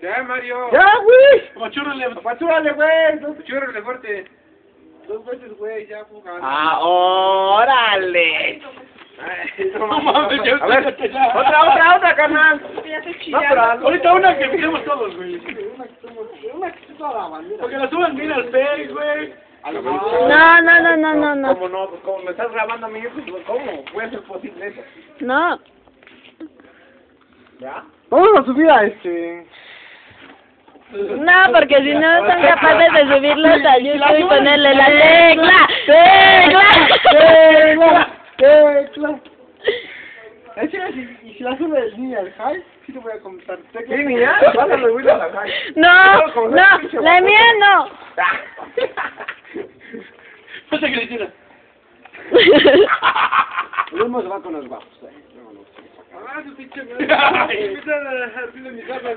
Ya, Mario. ¡Ya, güey! Apachúrale, güey. Apachúrale fuerte. 2 veces, güey, ya jugando. ¡Ah, órale! Ay, No mames, ya a ver, está. otra, carnal. Ya estoy No, chillando. pero Ahorita una que fijemos todos, güey. una que se toda la bandera. Porque la suban bien al Face, güey. No, no. ¿Cómo no? Pues como me estás grabando a mí, pues ¿cómo puede ser posible eso? No. ¿Ya? Vamos a subir a este. No, porque si no son capaces de subirlos a YouTube y ponerle la tecla. ¡Tecla! Y si la sube el niño al high, sí te voy a comentar. ¿Qué niña? Pásale, güey, a la calle. No, la mía no. No sé qué le tira. Luego se va con los bajos. Ah, su pinche madre. Empieza a hacer mi casa.